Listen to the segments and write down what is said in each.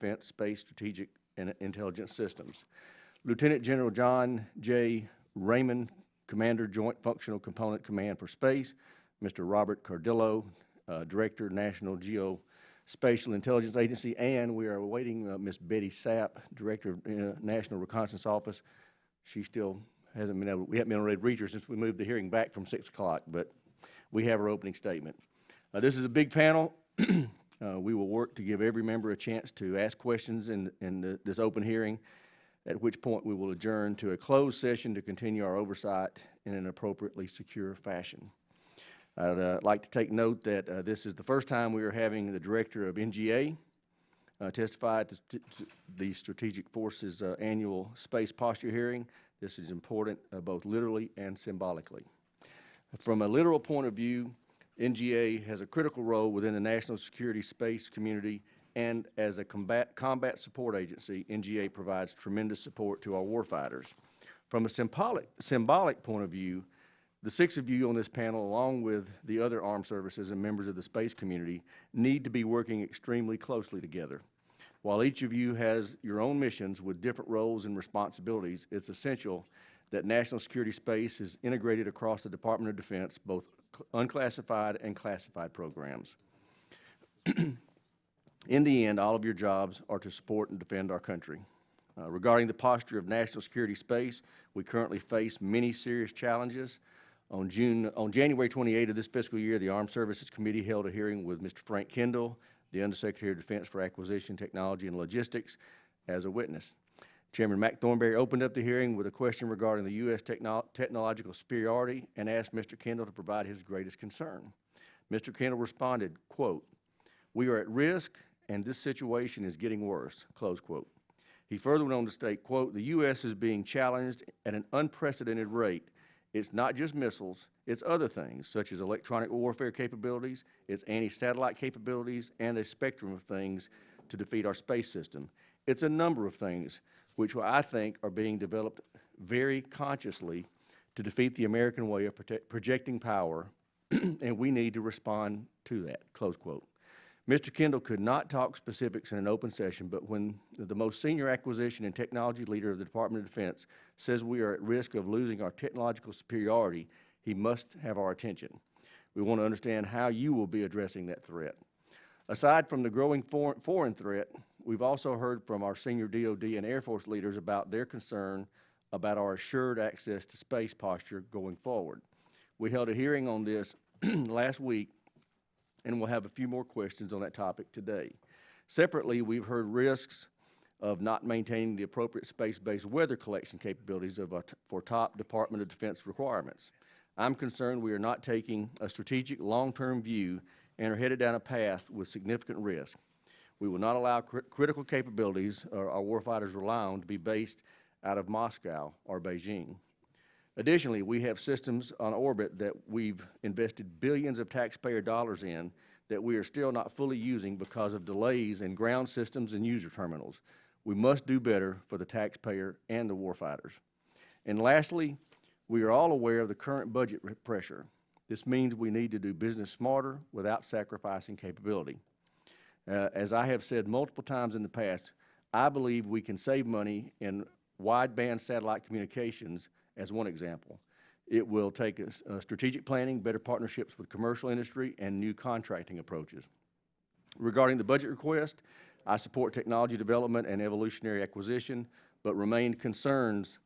Defense Space Strategic and Intelligence Systems. Lieutenant General John J. Raymond, Commander, Joint Functional Component Command for Space. Mr. Robert Cardillo, Director, National Geospatial Intelligence Agency. And we are awaiting Ms. Betty Sapp, Director of National Reconnaissance Office. She still hasn't been able, we haven't been able to reach her since we moved the hearing back from 6 o'clock, but we have our opening statement. This is a big panel. We will work to give every member a chance to ask questions in this open hearing, at which point we will adjourn to a closed session to continue our oversight in an appropriately secure fashion. I'd like to take note that this is the first time we are having the Director of NGA testify at the Strategic Forces annual Space Posture hearing. This is important both literally and symbolically. From a literal point of view, NGA has a critical role within the national security space community, and as a combat support agency, NGA provides tremendous support to our warfighters. From a symbolic point of view, the 6 of you on this panel, along with the other armed services and members of the space community, need to be working extremely closely together. While each of you has your own missions with different roles and responsibilities, it's essential that national security space is integrated across the Department of Defense, both unclassified and classified programs. In the end, all of your jobs are to support and defend our country. Regarding the posture of national security space, we currently face many serious challenges. On January 28 of this fiscal year, the Armed Services Committee held a hearing with Mr. Frank Kendall, the Undersecretary of Defense for Acquisition, Technology, and Logistics, as a witness. Chairman Mac Thornberry opened up the hearing with a question regarding the U.S. technological superiority and asked Mr. Kendall to provide his greatest concern. Mr. Kendall responded, quote, "We are at risk and this situation is getting worse," close quote. He further went on to state, quote, "The U.S. is being challenged at an unprecedented rate. It's not just missiles, it's other things, such as electronic warfare capabilities, it's anti-satellite capabilities, and a spectrum of things to defeat our space system. It's a number of things which I think are being developed very consciously to defeat the American way of projecting power, and we need to respond to that," close quote. Mr. Kendall could not talk specifics in an open session, but when the most senior acquisition and technology leader of the Department of Defense says we are at risk of losing our technological superiority, he must have our attention. We want to understand how you will be addressing that threat. Aside from the growing foreign threat, we've also heard from our senior DOD and Air Force leaders about their concern about our assured access to space posture going forward. We held a hearing on this last week, and we'll have a few more questions on that topic today. Separately, we've heard risks of not maintaining the appropriate space-based weather collection capabilities for top Department of Defense requirements. I'm concerned we are not taking a strategic long-term view and are headed down a path with significant risk. We will not allow critical capabilities our warfighters rely on to be based out of Moscow or Beijing. Additionally, we have systems on orbit that we've invested billions of taxpayer dollars in that we are still not fully using because of delays in ground systems and user terminals. We must do better for the taxpayer and the warfighters. And lastly, we are all aware of the current budget pressure. This means we need to do business smarter without sacrificing capability. As I have said multiple times in the past, I believe we can save money in wideband satellite communications as one example. It will take strategic planning, better partnerships with commercial industry, and new contracting approaches. Regarding the budget request, I support technology development and evolutionary acquisition, but remain concerned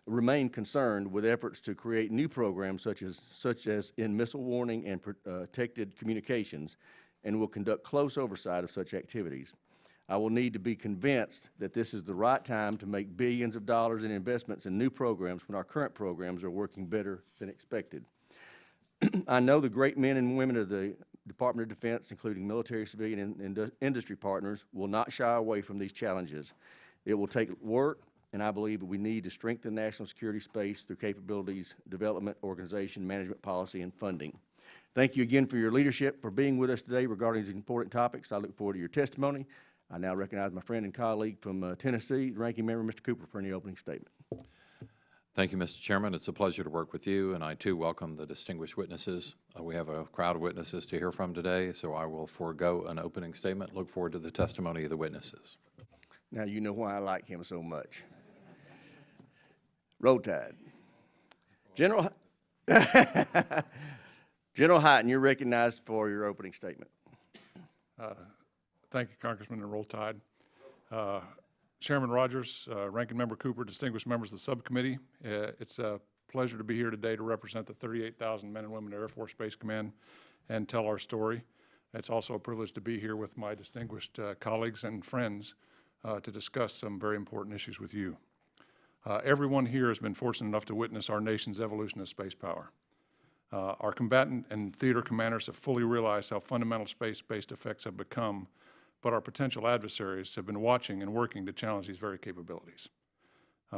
with efforts to create new programs such as in missile warning and protected communications, and will conduct close oversight of such activities. I will need to be convinced that this is the right time to make billions of dollars in investments in new programs when our current programs are working better than expected. I know the great men and women of the Department of Defense, including military, civilian, and industry partners, will not shy away from these challenges. It will take work, and I believe that we need to strengthen national security space through capabilities, development, organization, management policy, and funding. Thank you again for your leadership, for being with us today regarding these important topics. I look forward to your testimony. I now recognize my friend and colleague from Tennessee, the Ranking Member, Mr. Cooper, for any opening statement. Thank you, Mr. Chairman. It's a pleasure to work with you, and I too welcome the distinguished witnesses. We have a crowd of witnesses to hear from today, so I will forego an opening statement. Look forward to the testimony of the witnesses. Now you know why I like him so much. Roll Tide. General General Hyten, you're recognized for your opening statement. Thank you, Congressman, and roll tide. Chairman Rogers, Ranking Member Cooper, distinguished members of the subcommittee, it's a pleasure to be here today to represent the 38,000 men and women of Air Force Space Command and tell our story. It's also a privilege to be here with my distinguished colleagues and friends to discuss some very important issues with you. Everyone here has been fortunate enough to witness our nation's evolution of space power. Our combatant and theater commanders have fully realized how fundamental space-based effects have become, but our potential adversaries have been watching and working to challenge these very capabilities.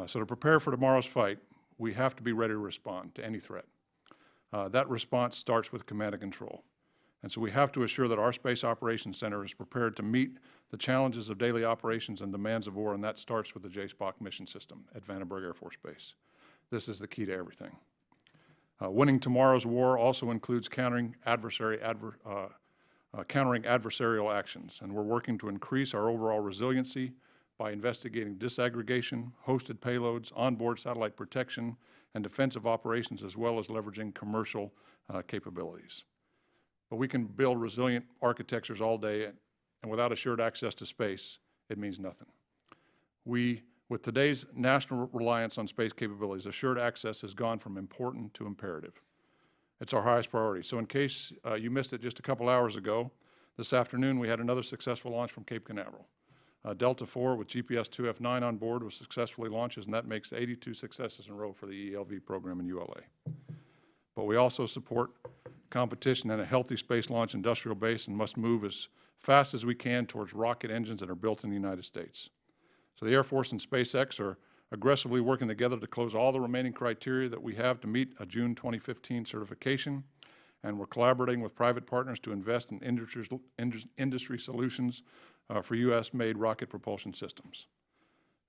So to prepare for tomorrow's fight, we have to be ready to respond to any threat. That response starts with command and control. And so we have to assure that our Space Operations Center is prepared to meet the challenges of daily operations and demands of war, and that starts with the JSPOC mission system at Vandenberg Air Force Base. This is the key to everything. Winning tomorrow's war also includes countering adversarial actions, and we're working to increase our overall resiliency by investigating disaggregation, hosted payloads, onboard satellite protection, and defensive operations, as well as leveraging commercial capabilities. But we can build resilient architectures all day, and without assured access to space, it means nothing. With today's national reliance on space capabilities, assured access has gone from important to imperative. It's our highest priority. So in case you missed it just a couple hours ago, this afternoon we had another successful launch from Cape Canaveral. Delta IV with GPS-2F9 on board was successfully launched, and that makes 82 successes in a row for the ELV program in ULA. But we also support competition and a healthy space launch industrial base and must move as fast as we can towards rocket engines that are built in the United States. So the Air Force and SpaceX are aggressively working together to close all the remaining criteria that we have to meet a June 2015 certification, and we're collaborating with private partners to invest in industry solutions for U.S.-made rocket propulsion systems.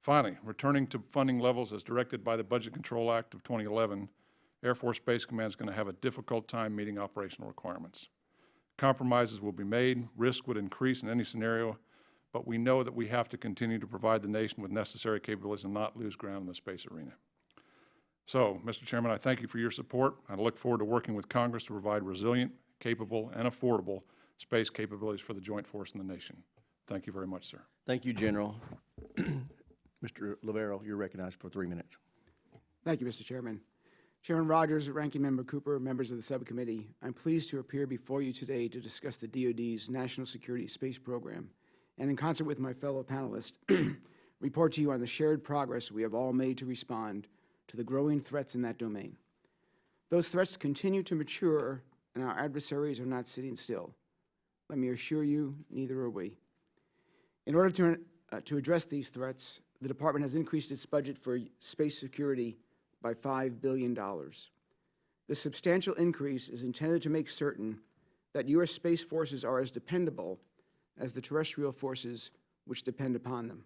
Finally, returning to funding levels as directed by the Budget Control Act of 2011, Air Force Space Command is going to have a difficult time meeting operational requirements. Compromises will be made, risk would increase in any scenario, but we know that we have to continue to provide the nation with necessary capabilities and not lose ground in the space arena. So, Mr. Chairman, I thank you for your support. I look forward to working with Congress to provide resilient, capable, and affordable space capabilities for the joint force and the nation. Thank you very much, sir. Thank you, General. Mr. Lavero, you're recognized for 3 minutes. Thank you, Mr. Chairman. Chairman Rogers, Ranking Member Cooper, members of the subcommittee, I'm pleased to appear before you today to discuss the DoD's National Security Space Program, and in concert with my fellow panelists, report to you on the shared progress we have all made to respond to the growing threats in that domain. Those threats continue to mature, and our adversaries are not sitting still. Let me assure you, neither are we. In order to address these threats, the Department has increased its budget for space security by $5 billion. This substantial increase is intended to make certain that U.S. space forces are as dependable as the terrestrial forces which depend upon them.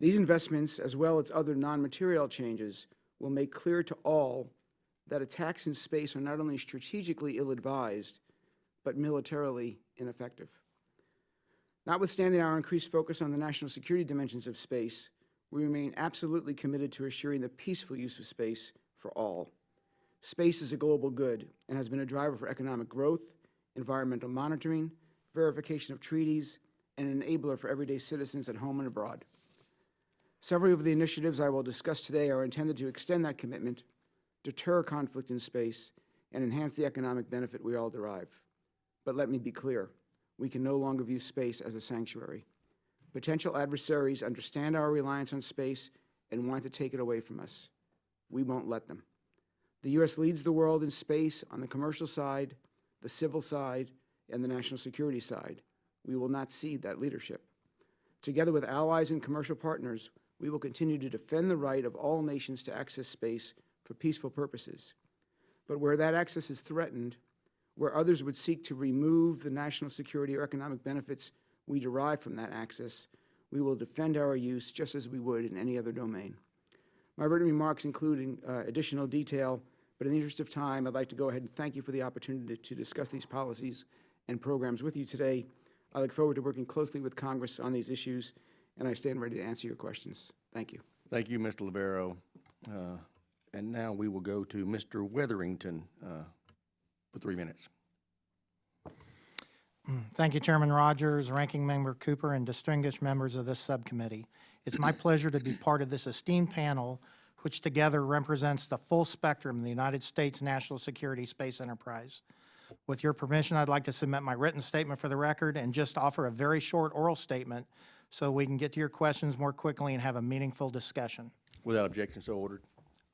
These investments, as well as other non-material changes, will make clear to all that attacks in space are not only strategically ill-advised, but militarily ineffective. Notwithstanding our increased focus on the national security dimensions of space, we remain absolutely committed to assuring the peaceful use of space for all. Space is a global good and has been a driver for economic growth, environmental monitoring, verification of treaties, and an enabler for everyday citizens at home and abroad. Several of the initiatives I will discuss today are intended to extend that commitment, deter conflict in space, and enhance the economic benefit we all derive. But let me be clear, we can no longer view space as a sanctuary. Potential adversaries understand our reliance on space and want to take it away from us. We won't let them. The U.S. leads the world in space on the commercial side, the civil side, and the national security side. We will not cede that leadership. Together with allies and commercial partners, we will continue to defend the right of all nations to access space for peaceful purposes. But where that access is threatened, where others would seek to remove the national security or economic benefits we derive from that access, we will defend our use just as we would in any other domain. My written remarks include additional detail, but in the interest of time, I'd like to go ahead and thank you for the opportunity to discuss these policies and programs with you today. I look forward to working closely with Congress on these issues and I stand ready to answer your questions. Thank you. Thank you, Mr. Libero. And now we will go to Mr. Weatherington for 3 minutes. Thank you, Chairman Rogers, Ranking Member Cooper, and distinguished members of this subcommittee. It's my pleasure to be part of this esteemed panel, which together represents the full spectrum of the United States national security space enterprise. With your permission, I'd like to submit my written statement for the record and just offer a very short oral statement so we can get to your questions more quickly and have a meaningful discussion. Without objection, so ordered.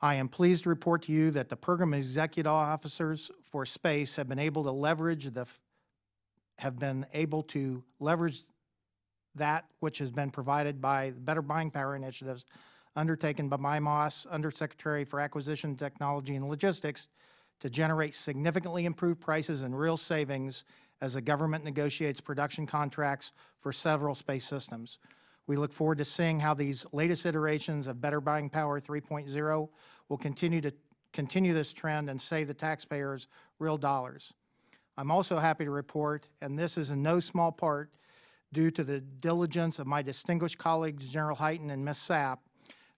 I am pleased to report to you that the program executive officers for space have been able to leverage that which has been provided by the Better Buying Power initiatives undertaken by my MOS, Undersecretary for Acquisition, Technology, and Logistics, to generate significantly improved prices and real savings as the government negotiates production contracts for several space systems. We look forward to seeing how these latest iterations of Better Buying Power 3.0 will continue this trend and save the taxpayers real dollars. I'm also happy to report, and this is in no small part due to the diligence of my distinguished colleagues, General Hyten and Ms. Sapp,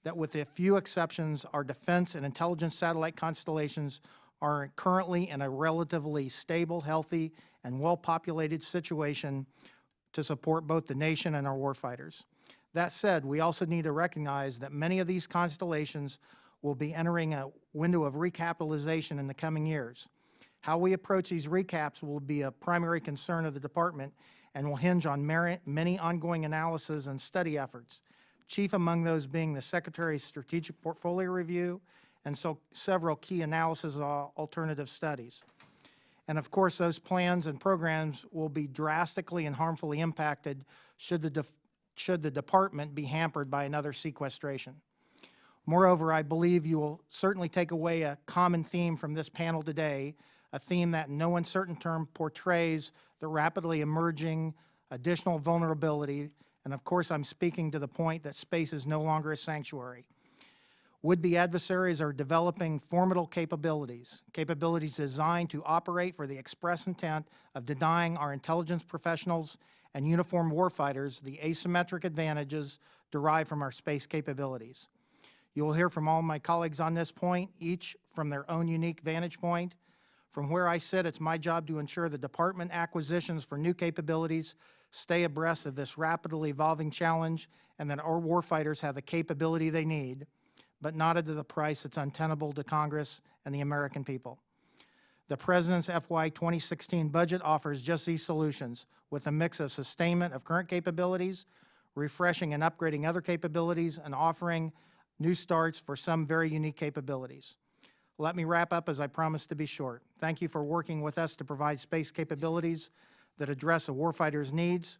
that with a few exceptions, our defense and intelligence satellite constellations are currently in a relatively stable, healthy, and well-populated situation to support both the nation and our warfighters. That said, we also need to recognize that many of these constellations will be entering a window of recapitalization in the coming years. How we approach these recaps will be a primary concern of the Department and will hinge on many ongoing analysis and study efforts, chief among those being the Secretary's Strategic Portfolio Review and several key analysis alternative studies. And of course, those plans and programs will be drastically and harmfully impacted should the Department be hampered by another sequestration. Moreover, I believe you will certainly take away a common theme from this panel today, a theme that in no uncertain term portrays the rapidly emerging additional vulnerability, and of course I'm speaking to the point that space is no longer a sanctuary. Would-be adversaries are developing formidable capabilities designed to operate for the express intent of denying our intelligence professionals and uniformed warfighters the asymmetric advantages derived from our space capabilities. You will hear from all my colleagues on this point, each from their own unique vantage point. From where I sit, it's my job to ensure the Department acquisitions for new capabilities stay abreast of this rapidly evolving challenge and that our warfighters have the capability they need, but not at the price that's untenable to Congress and the American people. The President's FY 2016 budget offers just these solutions with a mix of sustainment of current capabilities, refreshing and upgrading other capabilities, and offering new starts for some very unique capabilities. Let me wrap up as I promised to be short. Thank you for working with us to provide space capabilities that address a warfighter's needs,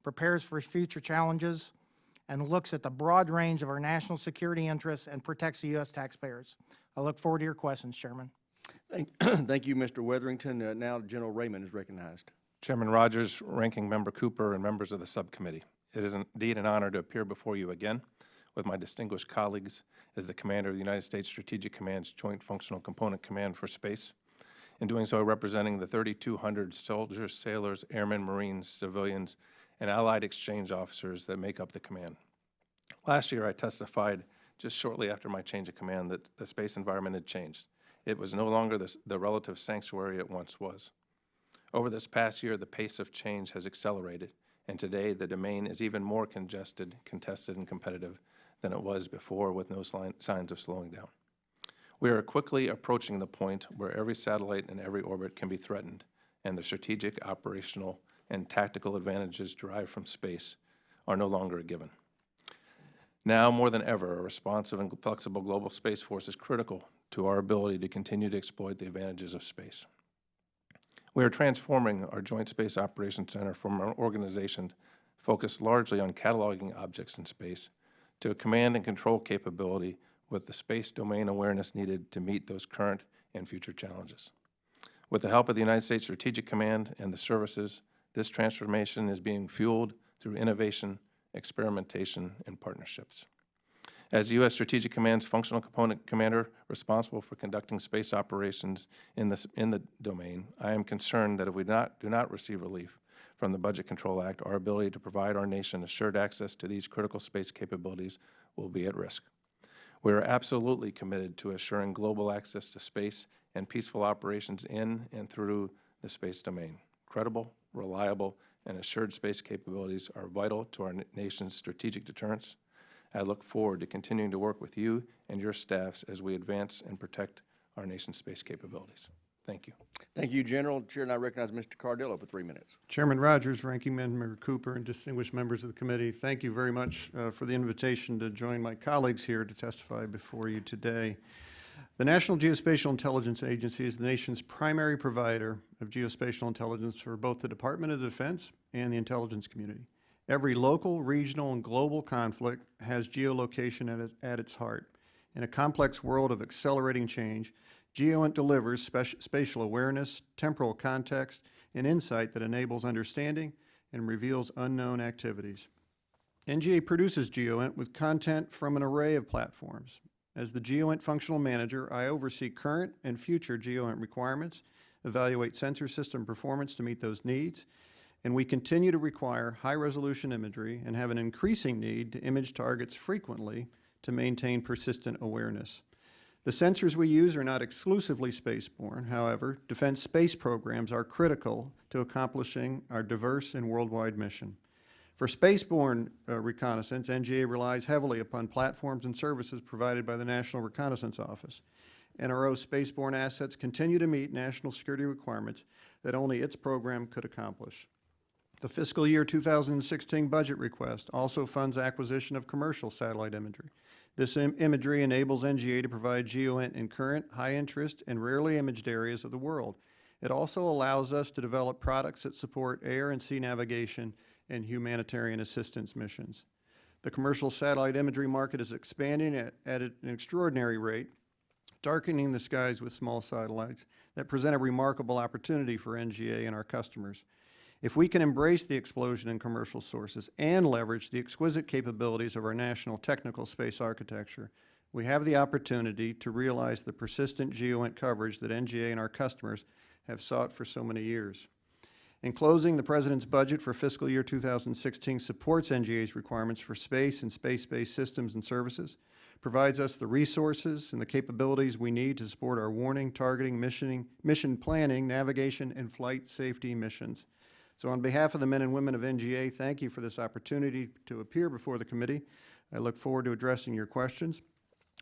prepares for future challenges, and looks at the broad range of our national security interests and protects the U.S. taxpayers. I look forward to your questions, Chairman. Thank you, Mr. Weatherington. Now General Raymond is recognized. Chairman Rogers, Ranking Member Cooper, and members of the subcommittee. It is indeed an honor to appear before you again with my distinguished colleagues as the Commander of the United States Strategic Command's Joint Functional Component Command for Space. In doing so, representing the 3,200 soldiers, sailors, airmen, Marines, civilians, and allied exchange officers that make up the command. Last year, I testified just shortly after my change of command that the space environment had changed. It was no longer the relative sanctuary it once was. Over this past year, the pace of change has accelerated, and today the domain is even more congested, contested, and competitive than it was before, with no signs of slowing down. We are quickly approaching the point where every satellite in every orbit can be threatened, and the strategic, operational, and tactical advantages derived from space are no longer a given. Now more than ever, a responsive and flexible global space force is critical to our ability to continue to exploit the advantages of space. We are transforming our Joint Space Operations Center from an organization focused largely on cataloging objects in space to a command and control capability with the space domain awareness needed to meet those current and future challenges. With the help of the United States Strategic Command and the services, this transformation is being fueled through innovation, experimentation, and partnerships. As the U.S. Strategic Command's functional component commander responsible for conducting space operations in the domain, I am concerned that if we do not receive relief from the Budget Control Act, our ability to provide our nation assured access to these critical space capabilities will be at risk. We are absolutely committed to assuring global access to space and peaceful operations in and through the space domain. Credible, reliable, and assured space capabilities are vital to our nation's strategic deterrence. I look forward to continuing to work with you and your staffs as we advance and protect our nation's space capabilities. Thank you. Thank you, General. Chair, and I recognize Mr. Cardillo for 3 minutes. Chairman Rogers, Ranking Member Cooper, and distinguished members of the committee, thank you very much for the invitation to join my colleagues here to testify before you today. The National Geospatial Intelligence Agency is the nation's primary provider of geospatial intelligence for both the Department of Defense and the intelligence community. Every local, regional, and global conflict has geolocation at its heart. In a complex world of accelerating change, GeoInt delivers spatial awareness, temporal context, and insight that enables understanding and reveals unknown activities. NGA produces GeoInt with content from an array of platforms. As the GeoInt functional manager, I oversee current and future GeoInt requirements, evaluate sensor system performance to meet those needs, and we continue to require high-resolution imagery and have an increasing need to image targets frequently to maintain persistent awareness. The sensors we use are not exclusively spaceborne. However, defense space programs are critical to accomplishing our diverse and worldwide mission. For spaceborne reconnaissance, NGA relies heavily upon platforms and services provided by the National Reconnaissance Office. NRO spaceborne assets continue to meet national security requirements that only its program could accomplish. The fiscal year 2016 budget request also funds acquisition of commercial satellite imagery. This imagery enables NGA to provide GeoInt in current, high-interest, and rarely imaged areas of the world. It also allows us to develop products that support air and sea navigation and humanitarian assistance missions. The commercial satellite imagery market is expanding at an extraordinary rate, darkening the skies with small satellites that present a remarkable opportunity for NGA and our customers. If we can embrace the explosion in commercial sources and leverage the exquisite capabilities of our national technical space architecture, we have the opportunity to realize the persistent GeoInt coverage that NGA and our customers have sought for so many years. In closing, the President's budget for fiscal year 2016 supports NGA's requirements for space and space-based systems and services, provides us the resources and the capabilities we need to support our warning, targeting, mission planning, navigation, and flight safety missions. So on behalf of the men and women of NGA, thank you for this opportunity to appear before the committee. I look forward to addressing your questions.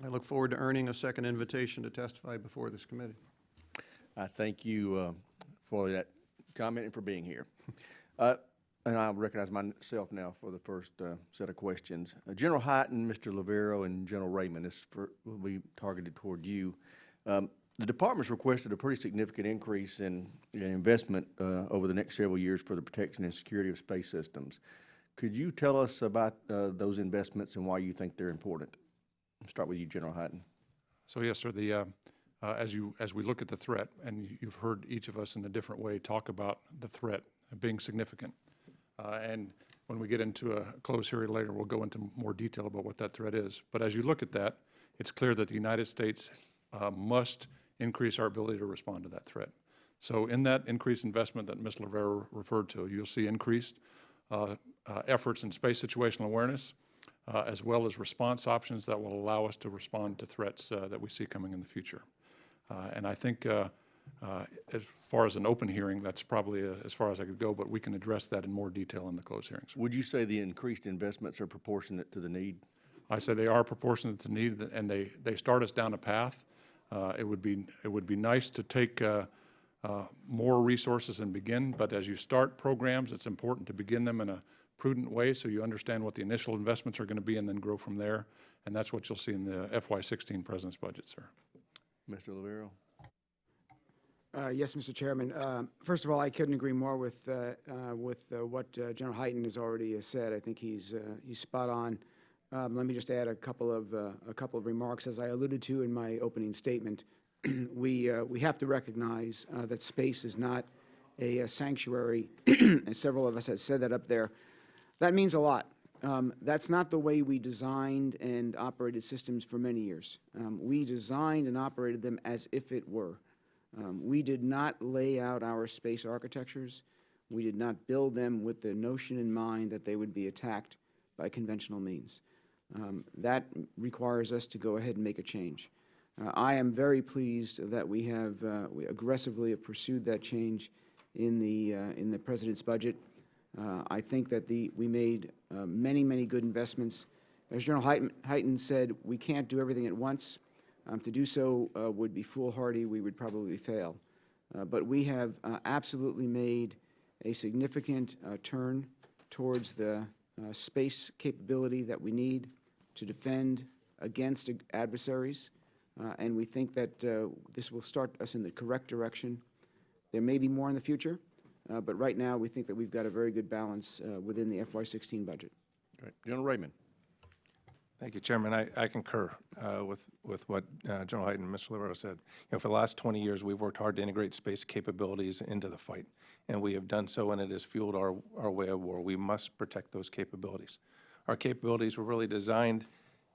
I look forward to earning a second invitation to testify before this committee. I thank you for that comment and for being here. And I'll recognize myself now for the first set of questions. General Hyten, Mr. Lavero, and General Raymond, this will be targeted toward you. The department's requested a pretty significant increase in investment over the next several years for the protection and security of space systems. Could you tell us about those investments and why you think they're important? I'll start with you, General Hyten. So yes, sir. As we look at the threat, and you've heard each of us in a different way talk about the threat being significant, and when we get into a closed hearing later, we'll go into more detail about what that threat is. But as you look at that, it's clear that the United States must increase our ability to respond to that threat. So in that increased investment that Ms. Lavero referred to, you'll see increased efforts in space situational awareness, as well as response options that will allow us to respond to threats that we see coming in the future. And I think as far as an open hearing, that's probably as far as I could go, but we can address that in more detail in the closed hearings. Would you say the increased investments are proportionate to the need? I say they are proportionate to need, and they start us down a path. It would be nice to take more resources and begin, but as you start programs, it's important to begin them in a prudent way so you understand what the initial investments are going to be and then grow from there. And that's what you'll see in the FY16 President's budget, sir. Mr. Lavero. Yes, Mr. Chairman. First of all, I couldn't agree more with what General Hyten has already said. I think he's spot on. Let me just add a couple of remarks. As I alluded to in my opening statement, we have to recognize that space is not a sanctuary, and several of us have said that up there. That means a lot. That's not the way we designed and operated systems for many years. We designed and operated them as if it were. We did not lay out our space architectures We did not build them with the notion in mind that they would be attacked by conventional means. That requires us to go ahead and make a change. I am very pleased that we have we aggressively have pursued that change in the President's budget. I think that we made many good investments. As General Hyten said, we can't do everything at once. To do so would be foolhardy. We would probably fail. But we have absolutely made a significant turn towards the space capability that we need to defend against adversaries. And we think that this will start us in the correct direction. There may be more in the future, but right now we think that we've got a very good balance within the FY16 budget. Great. General Raymond. Thank you, Chairman. I concur with what General Hyten and Mr. Libero said. You know, for the last 20 years, we've worked hard to integrate space capabilities into the fight, and we have done so, and it has fueled our way of war. We must protect those capabilities. Our capabilities were really designed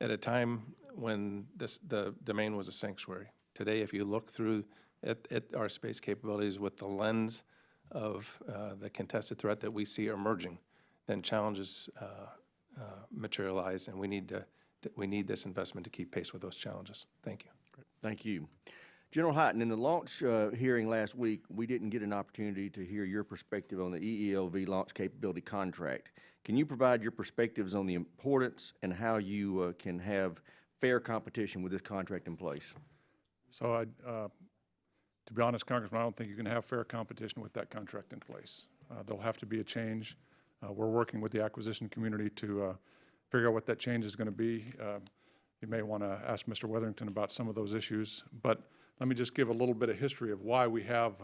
at a time when the domain was a sanctuary. Today, if you look through at our space capabilities with the lens of the contested threat that we see emerging, then challenges materialize, and we need this investment to keep pace with those challenges. Thank you. Thank you. General Hyten, in the launch hearing last week, we didn't get an opportunity to hear your perspective on the EELV launch capability contract. Can you provide your perspectives on the importance and how you can have fair competition with this contract in place? So to be honest, Congressman, I don't think you can have fair competition with that contract in place. There'll have to be a change. We're working with the acquisition community to figure out what that change is going to be. You may want to ask Mr. Weatherington about some of those issues, but let me just give a little bit of history of why we have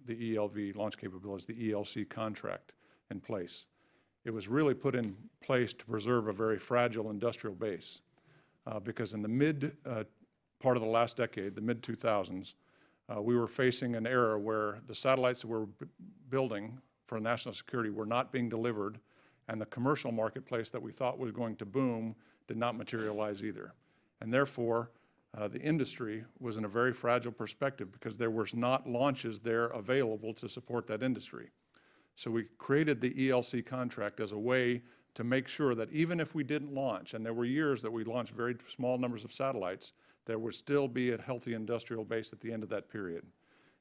the ELV launch capabilities, the ELC contract in place. It was really put in place to preserve a very fragile industrial base because in the mid part of the last decade, the mid-2000s, we were facing an era where the satellites that we were building for national security were not being delivered, and the commercial marketplace that we thought was going to boom did not materialize either. And therefore, the industry was in a very fragile perspective because there was not launches there available to support that industry. So we created the ELC contract as a way to make sure that even if we didn't launch, and there were years that we launched very small numbers of satellites, there would still be a healthy industrial base at the end of that period.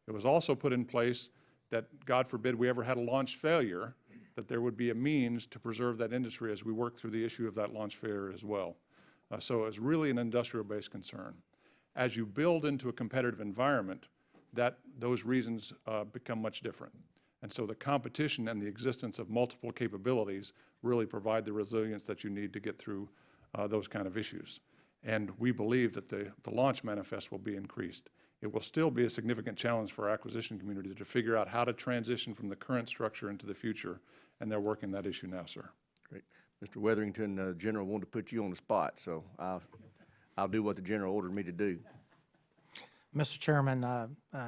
It was also put in place that, God forbid, we ever had a launch failure, that there would be a means to preserve that industry as we work through the issue of that launch failure as well. So it's really an industrial-based concern. As you build into a competitive environment, those reasons become much different. And so the competition and the existence of multiple capabilities really provide the resilience that you need to get through those kind of issues. And we believe that the launch manifest will be increased. It will still be a significant challenge for our acquisition community to figure out how to transition from the current structure into the future, and they're working that issue now, sir. Great. Mr. Weatherington, General wanted to put you on the spot, so I'll do what the General ordered me to do. Mr. Chairman,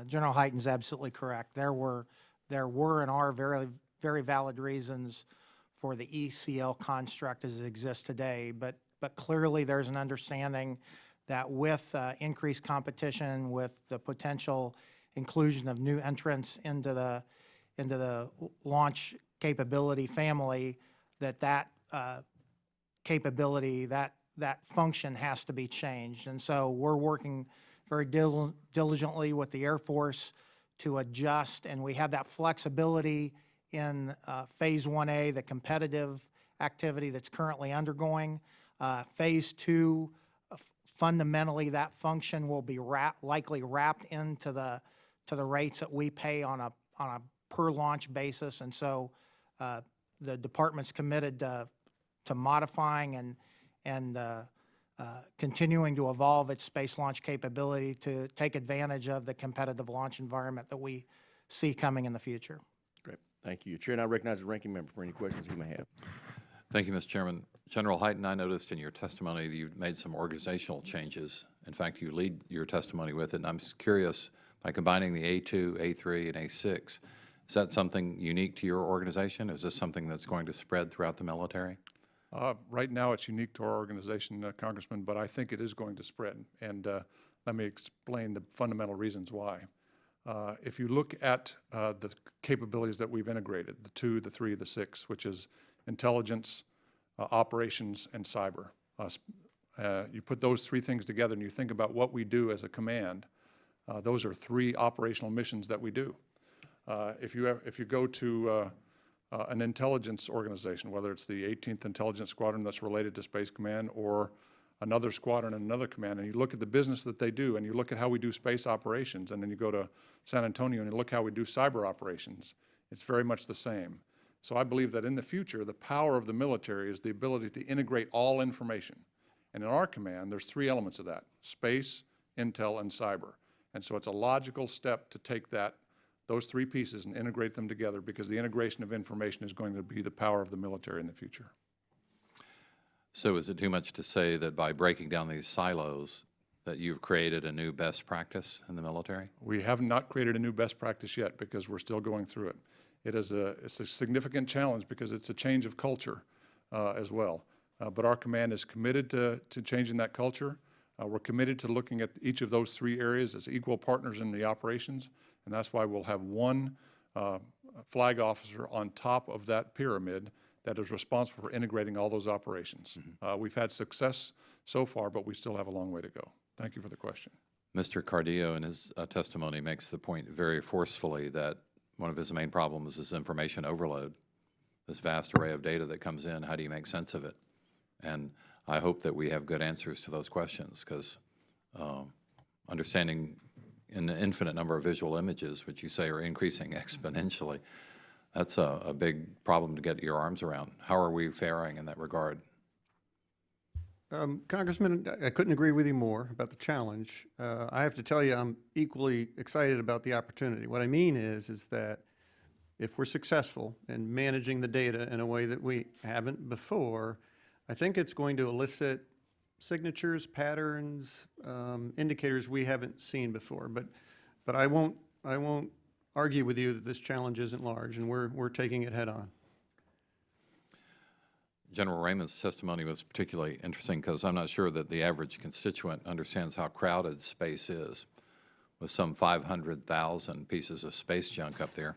General Hyten's absolutely correct. There were and are very valid reasons for the ECL construct as it exists today, but clearly there's an understanding that with increased competition, with the potential inclusion of new entrants into the launch capability family, that capability, that function has to be changed. And so we're working very diligently with the Air Force to adjust, and we have that flexibility in Phase 1A, the competitive activity that's currently undergoing. Phase 2, fundamentally, that function will be likely wrapped into the rates that we pay on a per launch basis, and so the department's committed to modifying and continuing to evolve its space launch capability to take advantage of the competitive launch environment that we see coming in the future. Great. Thank you. Chair, now recognize the ranking member for any questions he may have. Thank you, Mr. Chairman. General Hyten, I noticed in your testimony that you've made some organizational changes. In fact, you lead your testimony with it, and I'm just curious, by combining the A2, A3, and A6, is that something unique to your organization? Is this something that's going to spread throughout the military? Right now, it's unique to our organization, Congressman, but I think it is going to spread. And let me explain the fundamental reasons why. If you look at the capabilities that we've integrated, the 2, the 3, the 6, which is intelligence, operations, and cyber. You put those 3 things together and you think about what we do as a command, those are 3 operational missions that we do. If you go to an intelligence organization, whether it's the 18th Intelligence Squadron that's related to Space Command or another squadron and another command, and you look at the business that they do, and you look at how we do space operations, and then you go to San Antonio and you look how we do cyber operations, it's very much the same. So I believe that in the future, the power of the military is the ability to integrate all information. And in our command, there's 3 elements of that: space, intel, and cyber. And so it's a logical step to take those 3 pieces and integrate them together, because the integration of information is going to be the power of the military in the future. So is it too much to say that by breaking down these silos, that you've created a new best practice in the military? We have not created a new best practice yet, because we're still going through it. It's a significant challenge, because it's a change of culture as well. But our command is committed to changing that culture. We're committed to looking at each of those 3 areas as equal partners in the operations, and that's why we'll have 1 flag officer on top of that pyramid that is responsible for integrating all those operations. We've had success so far, but we still have a long way to go. Thank you for the question. Mr. Cardillo, in his testimony, makes the point very forcefully that one of his main problems is information overload. This vast array of data that comes in, how do you make sense of it? And I hope that we have good answers to those questions, because understanding an infinite number of visual images, which you say are increasing exponentially, that's a big problem to get your arms around. How are we faring in that regard? Congressman, I couldn't agree with you more about the challenge. I have to tell you, I'm equally excited about the opportunity. What I mean is that if we're successful in managing the data in a way that we haven't before, I think it's going to elicit signatures, patterns, indicators we haven't seen before. But I won't argue with you that this challenge isn't large, and we're taking it head on. General Raymond's testimony was particularly interesting, because I'm not sure that the average constituent understands how crowded space is, with some 500,000 pieces of space junk up there.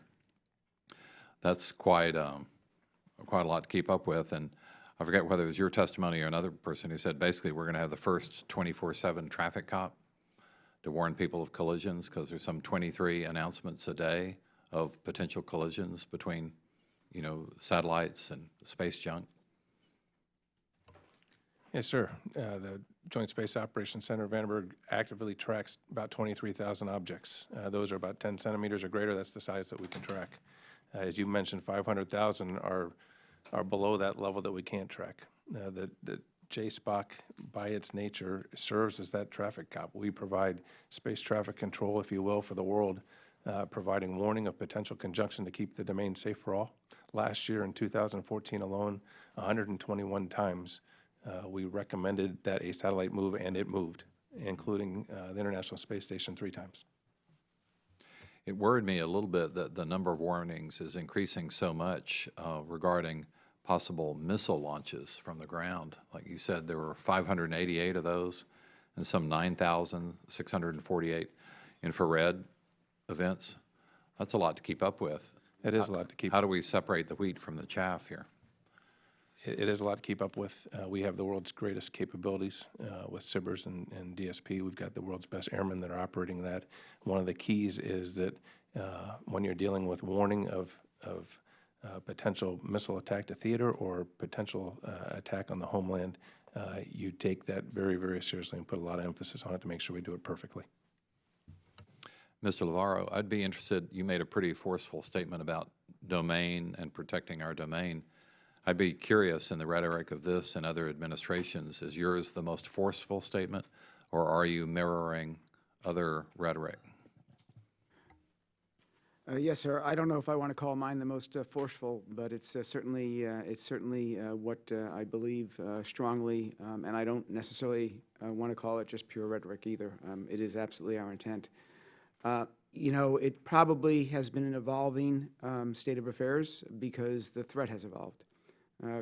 That's quite a lot to keep up with. And I forget whether it was your testimony or another person who said basically we're going to have the first 24/7 traffic cop to warn people of collisions, because there's some 23 announcements a day of potential collisions between, satellites and space junk. Yes, sir. The Joint Space Operations Center of Vandenberg actively tracks about 23,000 objects. Those are about 10 centimeters or greater. That's the size that we can track. As you mentioned, 500,000 are below that level that we can't track. The JSPOC, by its nature, serves as that traffic cop. We provide space traffic control, if you will, for the world, providing warning of potential conjunction to keep the domain safe for all. Last year, in 2014 alone, 121 times we recommended that a satellite move, and it moved, including the International Space Station 3 times. It worried me a little bit that the number of warnings is increasing so much regarding possible missile launches from the ground. Like you said, there were 588 of those and some 9,648 infrared events. That's a lot to keep up with. It is a lot to keep. How do we separate the wheat from the chaff here? It is a lot to keep up with. We have the world's greatest capabilities with SBIRS and DSP. We've got the world's best airmen that are operating that. One of the keys is that when you're dealing with warning of potential missile attack to theater or potential attack on the homeland, you take that very, very seriously and put a lot of emphasis on it to make sure we do it perfectly. Mr. Lavarro, I'd be interested, you made a pretty forceful statement about domain and protecting our domain. I'd be curious, in the rhetoric of this and other administrations, is yours the most forceful statement, or are you mirroring other rhetoric? Yes, sir. I don't know if I want to call mine the most forceful, but it's certainly what I believe strongly, and I don't necessarily want to call it just pure rhetoric either. It is absolutely our intent. It probably has been an evolving state of affairs because the threat has evolved.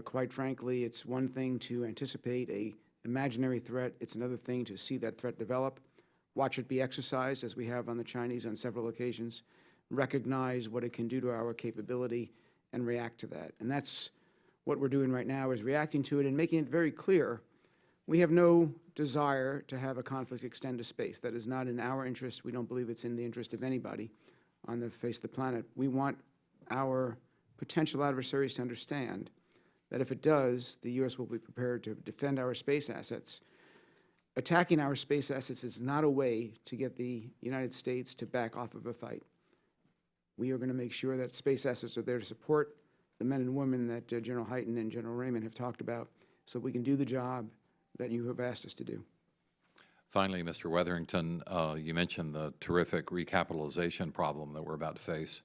Quite frankly, it's one thing to anticipate an imaginary threat. It's another thing to see that threat develop. watch it be exercised, as we have on the Chinese on several occasions, recognize what it can do to our capability, and react to that. And that's what we're doing right now, is reacting to it and making it very clear we have no desire to have a conflict extend to space. That is not in our interest. We don't believe it's in the interest of anybody on the face of the planet. We want our potential adversaries to understand that if it does, the U.S. will be prepared to defend our space assets. Attacking our space assets is not a way to get the United States to back off of a fight. We are going to make sure that space assets are there to support the men and women that General Hyten and General Raymond have talked about, so we can do the job that you have asked us to do. Finally, Mr. Wetherington, you mentioned the terrific recapitalization problem that we're about to face.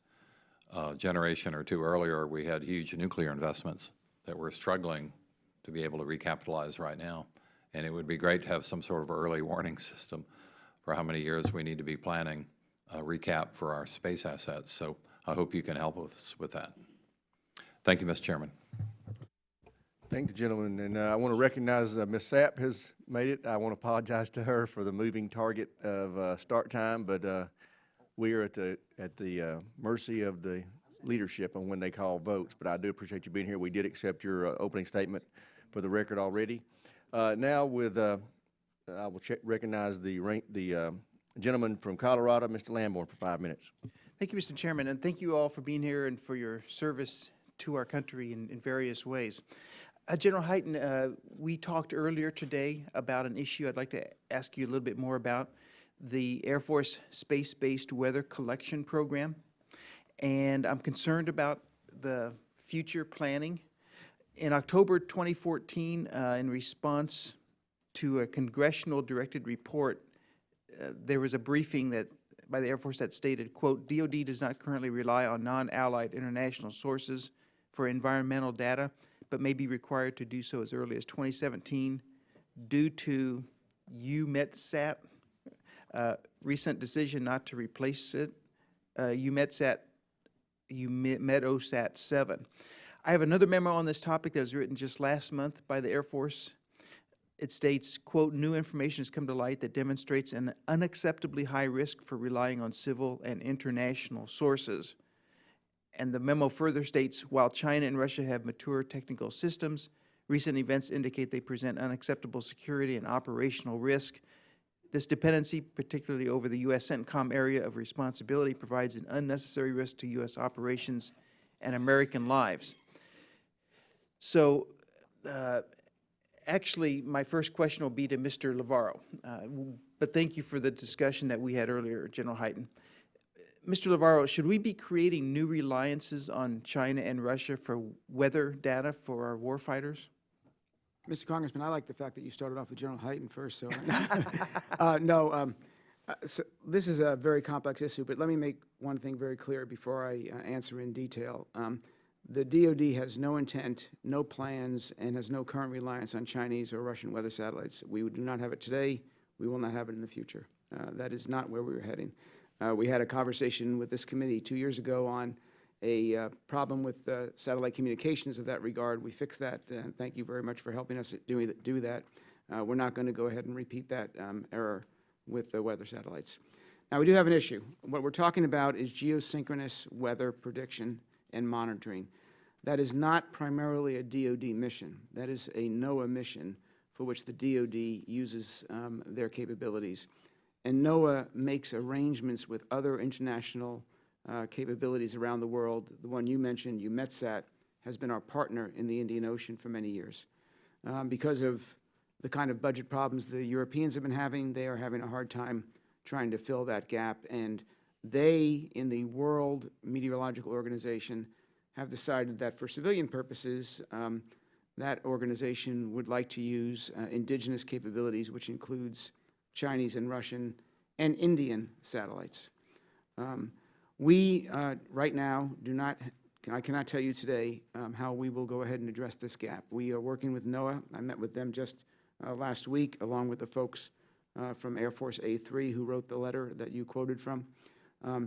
A generation or two earlier, we had huge nuclear investments that we're struggling to be able to recapitalize right now. And it would be great to have some sort of early warning system for how many years we need to be planning a recap for our space assets. So I hope you can help us with that. Thank you, Mr. Chairman. Thank the gentleman, and I want to recognize Ms. Sapp has made it. I want to apologize to her for the moving target of start time, but we are at the mercy of the leadership on when they call votes. But I do appreciate you being here. We did accept your opening statement for the record already. Now, I will recognize the gentleman from Colorado, Mr. Lamborn, for 5 minutes. Thank you, Mr. Chairman, and thank you all for being here and for your service to our country in various ways. General Hyten, we talked earlier today about an issue I'd like to ask you a little bit more about, the Air Force Space-Based Weather Collection Program. And I'm concerned about the future planning. In October 2014, in response to a congressional directed report, there was a briefing by the Air Force that stated, quote, DOD does not currently rely on non-allied international sources for environmental data, but may be required to do so as early as 2017 due to UMETSAT, recent decision not to replace it, UMETSAT 7. I have another memo on this topic that was written just last month by the Air Force. It states, quote, new information has come to light that demonstrates an unacceptably high risk for relying on civil and international sources. And the memo further states, while China and Russia have mature technical systems, recent events indicate they present unacceptable security and operational risk. This dependency, particularly over the U.S. CENTCOM area of responsibility, provides an unnecessary risk to U.S. operations and American lives. So, actually, my first question will be to Mr. Lavarro, but thank you for the discussion that we had earlier, General Hyten. Mr. Lavarro, should we be creating new reliances on China and Russia for weather data for our warfighters? Mr. Congressman, I like the fact that you started off with General Hyten first. So, so this is a very complex issue, but let me make one thing very clear before I answer in detail. The DoD has no intent, no plans, and has no current reliance on Chinese or Russian weather satellites. We do not have it today. We will not have it in the future. That is not where we were heading. We had a conversation with this committee 2 years ago on a problem with satellite communications of that regard. We fixed that, and thank you very much for helping us do that. We're not going to go ahead and repeat that error with the weather satellites. Now, we do have an issue. What we're talking about is geosynchronous weather prediction and monitoring. That is not primarily a DoD mission. That is a NOAA mission for which the DoD uses their capabilities. And NOAA makes arrangements with other international capabilities around the world. The one you mentioned, UMETSAT, has been our partner in the Indian Ocean for many years. Because of the kind of budget problems the Europeans have been having, they are having a hard time trying to fill that gap. And they, in the World Meteorological Organization, have decided that for civilian purposes, that organization would like to use indigenous capabilities, which includes Chinese and Russian and Indian satellites. We, right now, I cannot tell you today how we will go ahead and address this gap. We are working with NOAA. I met with them just last week, along with the folks from Air Force A3 who wrote the letter that you quoted from,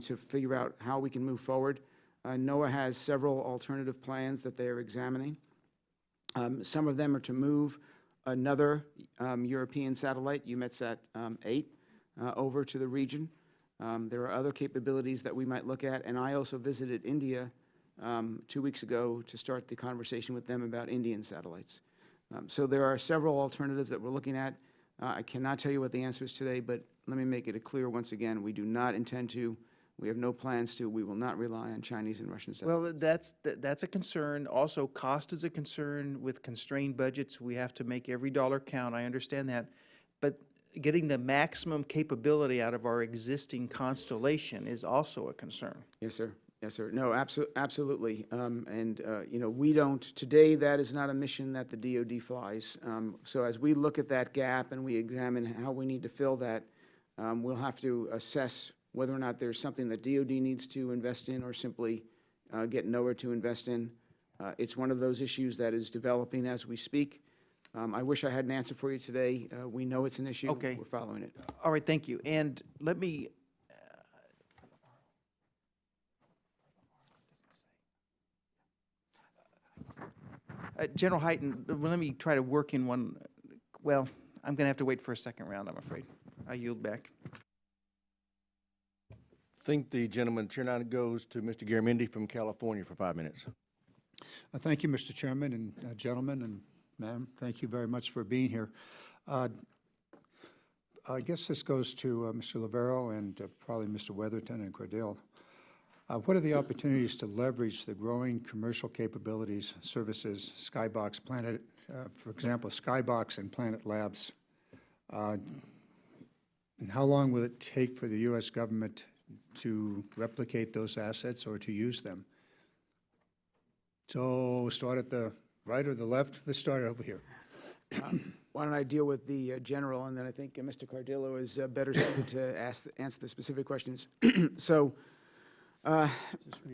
to figure out how we can move forward. NOAA has several alternative plans that they are examining. Some of them are to move another European satellite, UMETSAT 8, over to the region. There are other capabilities that we might look at, and I also visited India 2 weeks ago to start the conversation with them about Indian satellites. So there are several alternatives that we're looking at. I cannot tell you what the answer is today, but let me make it clear once again, we do not intend to, we have no plans to, we will not rely on Chinese and Russian satellites. Well, that's a concern. Also, cost is a concern. With constrained budgets, we have to make every dollar count. I understand that. But getting the maximum capability out of our existing constellation is also a concern. Yes, sir. Yes, sir. No, absolutely. You know, we don't, today, that is not a mission that the DoD flies. So as we look at that gap and we examine how we need to fill that, we'll have to assess whether or not there's something that DoD needs to invest in or simply get nowhere to invest in. It's one of those issues that is developing as we speak. I wish I had an answer for you today. We know it's an issue. Okay. We're following it. All right, thank you. And let me, General Hyten, let me try to work in one, well, I'm going to have to wait for a second round, I'm afraid. I yield back. I think the gentleman, chair now goes to Mr. Garamendi from California for 5 minutes. Thank you, Mr. Chairman and gentlemen and ma'am. Thank you very much for being here. I guess this goes to Mr. Lavero and probably Mr. Weatherton and Cordell. What are the opportunities to leverage the growing commercial capabilities, services, Skybox, Planet, for example, Skybox and Planet Labs? And how long will it take for the U.S. government to replicate those assets or to use them? So start at the right or the left? Let's start over here. Why don't I deal with the general, and then I think Mr. Cardillo is better suited to answer the specific questions. So,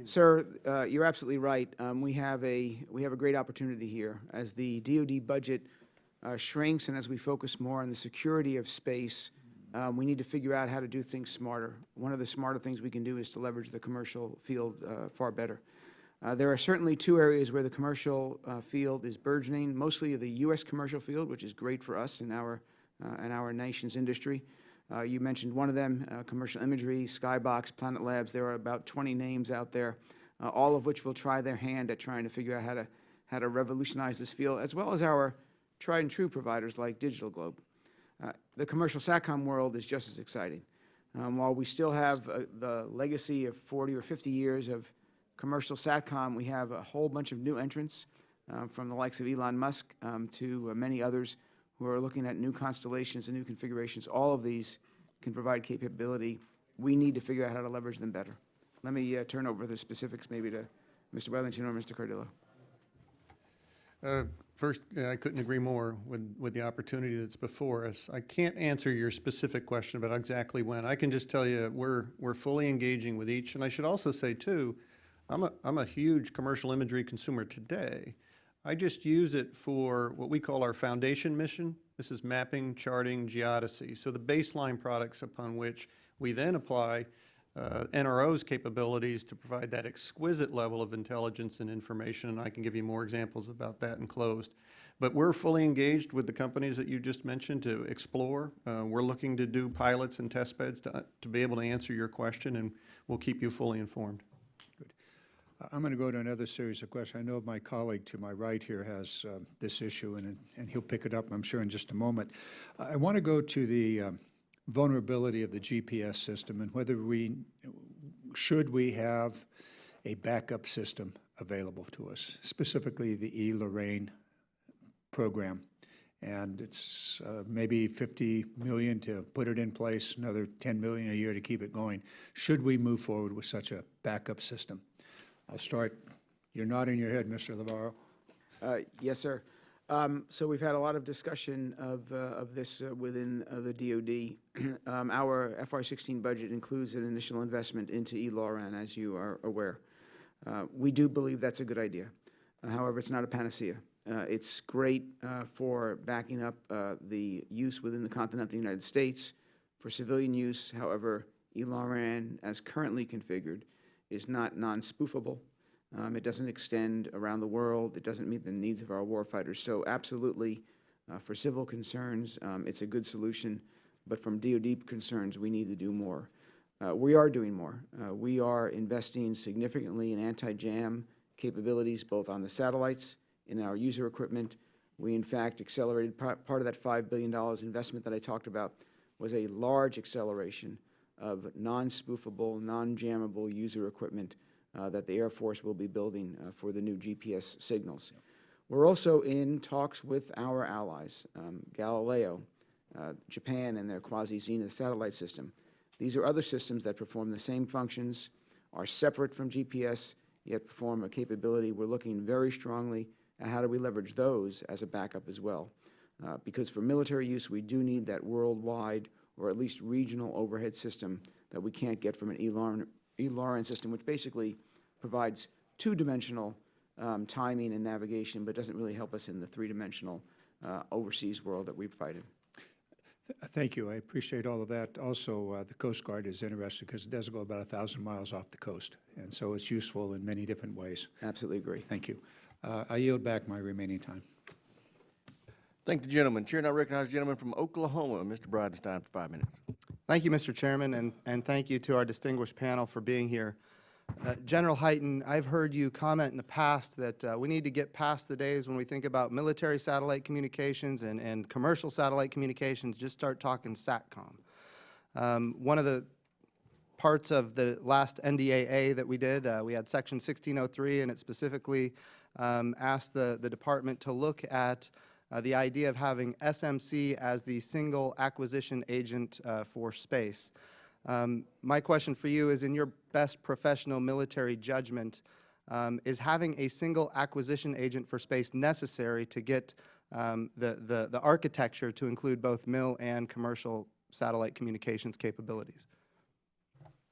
sir, you're absolutely right. We have a great opportunity here as the DoD budget shrinks and as we focus more on the security of space. We need to figure out how to do things smarter. One of the smarter things we can do is to leverage the commercial field far better. There are certainly two areas where the commercial field is burgeoning, mostly the U.S. commercial field, which is great for us in our nation's industry. You mentioned one of them, commercial imagery, Skybox, Planet Labs. There are about 20 names out there, all of which will try their hand at trying to figure out how to revolutionize this field, as well as our tried and true providers like Digital Globe. The commercial SATCOM world is just as exciting. While we still have the legacy of 40 or 50 years of commercial SATCOM, we have a whole bunch of new entrants from the likes of Elon Musk to many others who are looking at new constellations and new configurations. All of these can provide capability. We need to figure out how to leverage them better. Let me turn over the specifics maybe to Mr. Wellington or Mr. Cardillo. First, I couldn't agree more with the opportunity that's before us. I can't answer your specific question about exactly when. I can just tell you we're fully engaging with each. And I should also say, too, I'm a huge commercial imagery consumer today. I just use it for what we call our foundation mission. This is mapping, charting, geodesy. So the baseline products upon which we then apply NRO's capabilities to provide that exquisite level of intelligence and information, and I can give you more examples about that enclosed. But we're fully engaged with the companies that you just mentioned to explore. We're looking to do pilots and test beds to be able to answer your question, and we'll keep you fully informed. Good. I'm going to go to another series of questions. I know my colleague to my right here has this issue, and he'll pick it up, I'm sure, in just a moment. I want to go to the vulnerability of the GPS system and whether should we have a backup system available to us, specifically the E-Lorraine program. And it's maybe $50 million to put it in place, another $10 million a year to keep it going. Should we move forward with such a backup system? I'll start. You're nodding your head, Mr. Lavaro. Yes, sir. So we've had a lot of discussion of this within the DoD. Our FY16 budget includes an initial investment into E-Lorraine, as you are aware. We do believe that's a good idea. However, it's not a panacea. It's great for backing up the use within the continental United States for civilian use. However, E-Lorraine, as currently configured, is not non-spoofable. It doesn't extend around the world. It doesn't meet the needs of our warfighters. So absolutely, for civil concerns, it's a good solution. but from DoD concerns, we need to do more. We are doing more. We are investing significantly in anti-jam capabilities, both on the satellites, in our user equipment. We, in fact, accelerated part of that $5 billion investment that I talked about was a large acceleration of non-spoofable, non-jammable user equipment that the Air Force will be building for the new GPS signals. We're also in talks with our allies, Galileo, Japan and their quasi-zenith satellite system. These are other systems that perform the same functions, are separate from GPS, yet perform a capability. We're looking very strongly at how do we leverage those as a backup as well. Because for military use, we do need that worldwide or at least regional overhead system that we can't get from an ELARN system, which basically provides two-dimensional timing and navigation, but doesn't really help us in the three-dimensional overseas world that we fight in. Thank you. I appreciate all of that. Also, the Coast Guard is interested because it does go about 1,000 miles off the coast, and so it's useful in many different ways. Absolutely agree. Thank you. I yield back my remaining time. Thank the gentleman. Chair now recognizes the gentleman from Oklahoma, Mr. Bridenstine, for 5 minutes. Thank you, Mr. Chairman, and thank you to our distinguished panel for being here. General Hyten, I've heard you comment in the past that we need to get past the days when we think about military satellite communications and commercial satellite communications, just start talking SATCOM. One of the parts of the last NDAA that we did, we had Section 1603, and it specifically asked the department to look at the idea of having SMC as the single acquisition agent for space. My question for you is, in your best professional military judgment, is having a single acquisition agent for space necessary to get the architecture to include both mil and commercial satellite communications capabilities?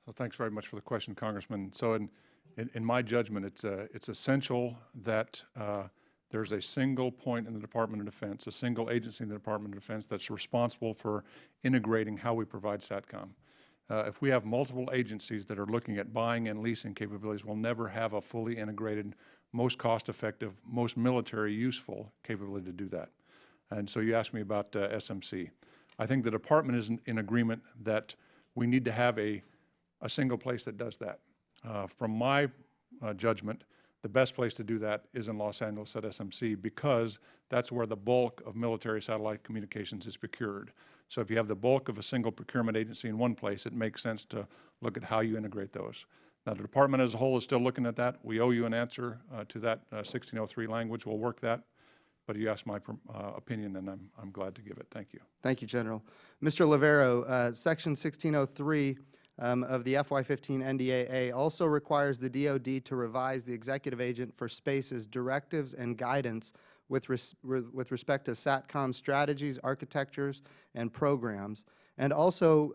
So thanks very much for the question, Congressman. So in my judgment, it's essential that there's a single point in the Department of Defense, a single agency in the Department of Defense that's responsible for integrating how we provide SATCOM. If we have multiple agencies that are looking at buying and leasing capabilities, we'll never have a fully integrated, most cost-effective, most military useful capability to do that. And so you asked me about SMC. I think the department is in agreement that we need to have a single place that does that. From my judgment, the best place to do that is in Los Angeles at SMC because that's where the bulk of military satellite communications is procured. So if you have the bulk of a single procurement agency in one place, it makes sense to look at how you integrate those. Now, the department as a whole is still looking at that. We owe you an answer to that 1603 language. We'll work that. But you asked my opinion, and I'm glad to give it. Thank you. Thank you, General. Mr. Livero, Section 1603 of the FY15 NDAA also requires the DoD to revise the executive agent for space's directives and guidance with respect to SATCOM strategies, architectures, and programs, and also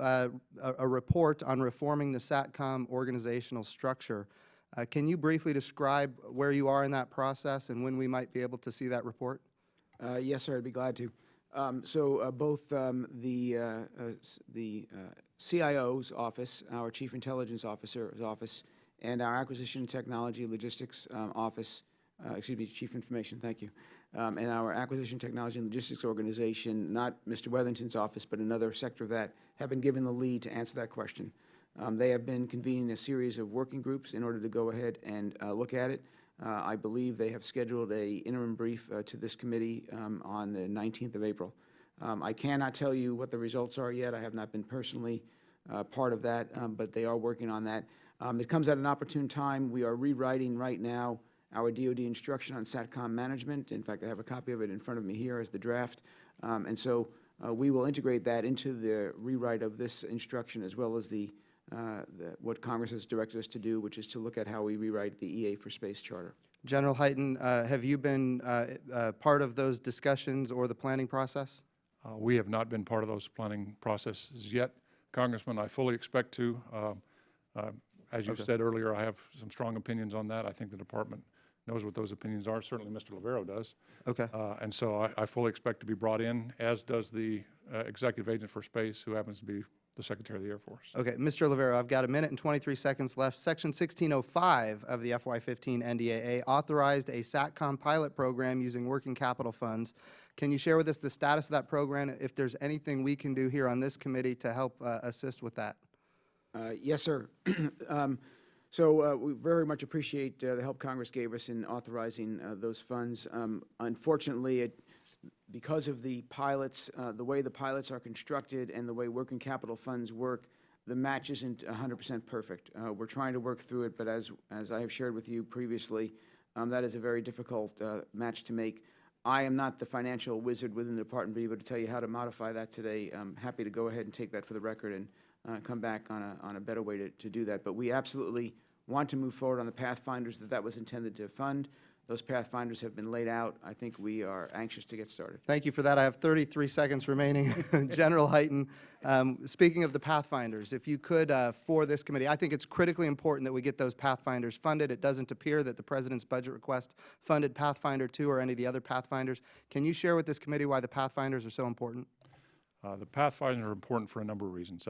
a report on reforming the SATCOM organizational structure. Can you briefly describe where you are in that process and when we might be able to see that report? Yes, sir, I'd be glad to. Both the CIO's office, our Chief Intelligence Officer's office, and our Acquisition Technology Logistics office, Chief Information, thank you, and our Acquisition Technology and Logistics organization, not Mr. Weatherington's office, but another sector of that, have been given the lead to answer that question. They have been convening a series of working groups in order to go ahead and look at it. I believe they have scheduled an interim brief to this committee on the 19th of April. I cannot tell you what the results are yet. I have not been personally part of that, but they are working on that. It comes at an opportune time. We are rewriting right now our DoD instruction on SATCOM management. In fact, I have a copy of it in front of me here as the draft. And so we will integrate that into the rewrite of this instruction as well as what Congress has directed us to do, which is to look at how we rewrite the EA for Space Charter. General Hyten, have you been part of those discussions or the planning process? We have not been part of those planning processes yet. Congressman, I fully expect to. As you said earlier, I have some strong opinions on that. I think the department knows what those opinions are. Certainly Mr. Livero does. Okay. And so I fully expect to be brought in, as does the executive agent for space, who happens to be the Secretary of the Air Force. Okay, Mr. Livero, I've got 1 minute and 23 seconds left. Section 1605 of the FY15 NDAA authorized a SATCOM pilot program using working capital funds Can you share with us the status of that program, if there's anything we can do here on this committee to help assist with that? Yes, sir. So we very much appreciate the help Congress gave us in authorizing those funds. Unfortunately, because of the pilots, the way the pilots are constructed and the way working capital funds work, the match isn't 100% perfect. We're trying to work through it, but as I have shared with you previously, that is a very difficult match to make. I am not the financial wizard within the department to be able to tell you how to modify that today. I'm happy to go ahead and take that for the record and come back on a better way to do that. But we absolutely want to move forward on the pathfinders that was intended to fund. Those pathfinders have been laid out. I think we are anxious to get started. Thank you for that. I have 33 seconds remaining. General Hyten, speaking of the pathfinders, if you could, for this committee, I think it's critically important that we get those pathfinders funded. It doesn't appear that the President's budget request funded Pathfinder 2 or any of the other pathfinders. Can you share with this committee why the pathfinders are so important? The pathfinders are important for a number of reasons.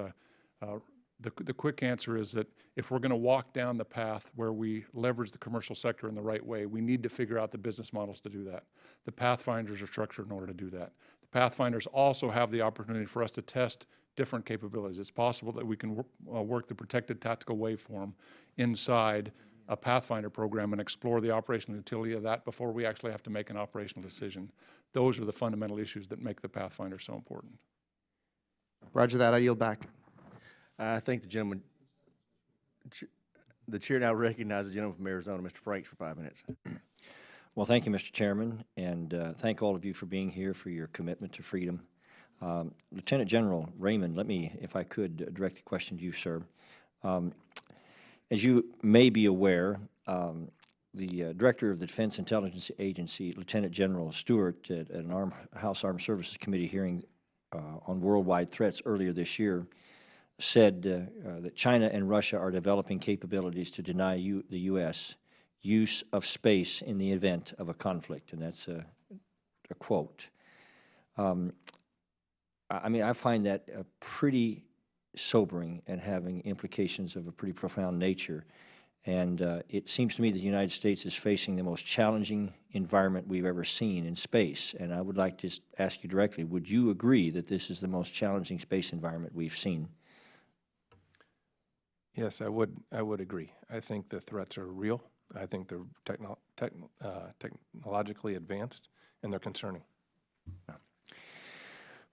The quick answer is that if we're going to walk down the path where we leverage the commercial sector in the right way, we need to figure out the business models to do that. The pathfinders are structured in order to do that. The pathfinders also have the opportunity for us to test different capabilities. It's possible that we can work the protected tactical waveform inside a pathfinder program and explore the operational utility of that before we actually have to make an operational decision. Those are the fundamental issues that make the pathfinder so important. Roger that. I yield back. I think the gentleman, the chair now recognizes the gentleman from Arizona, Mr. Franks, for 5 minutes. Well, thank you, Mr. Chairman, and thank all of you for being here, for your commitment to freedom. Lieutenant General Raymond, let me, if I could, direct the question to you, sir. As you may be aware, the Director of the Defense Intelligence Agency, Lieutenant General Stewart, at an House Armed Services Committee hearing on worldwide threats earlier this year, said that China and Russia are developing capabilities to deny the U.S. use of space in the event of a conflict, and that's a quote. I mean, I find that pretty sobering and having implications of a pretty profound nature, and it seems to me that the United States is facing the most challenging environment we've ever seen in space, and I would like to ask you directly, would you agree that this is the most challenging space environment we've seen? Yes, I would agree. I think the threats are real. I think they're technologically advanced, and they're concerning.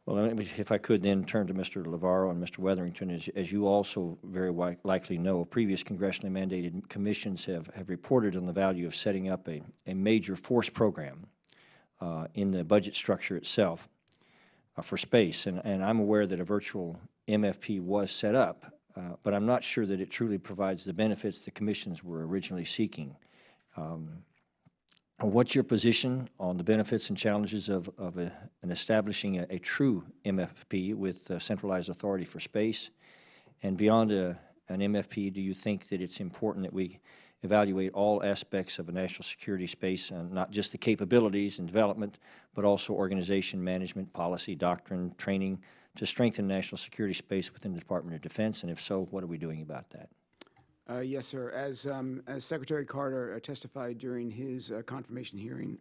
Well, if I could then turn to Mr. Lavarro and Mr. Wetherington, as you also very likely know, previous congressionally mandated commissions have reported on the value of setting up a major force program in the budget structure itself for space. And I'm aware that a virtual MFP was set up, but I'm not sure that it truly provides the benefits the commissions were originally seeking. What's your position on the benefits and challenges of an establishing a true MFP with centralized authority for space? And beyond an MFP, do you think that it's important that we evaluate all aspects of a national security space, and not just the capabilities and development, but also organization, management, policy, doctrine, training, to strengthen national security space within the Department of Defense? And if so, what are we doing about that? Yes, sir. As Secretary Carter testified during his confirmation hearing,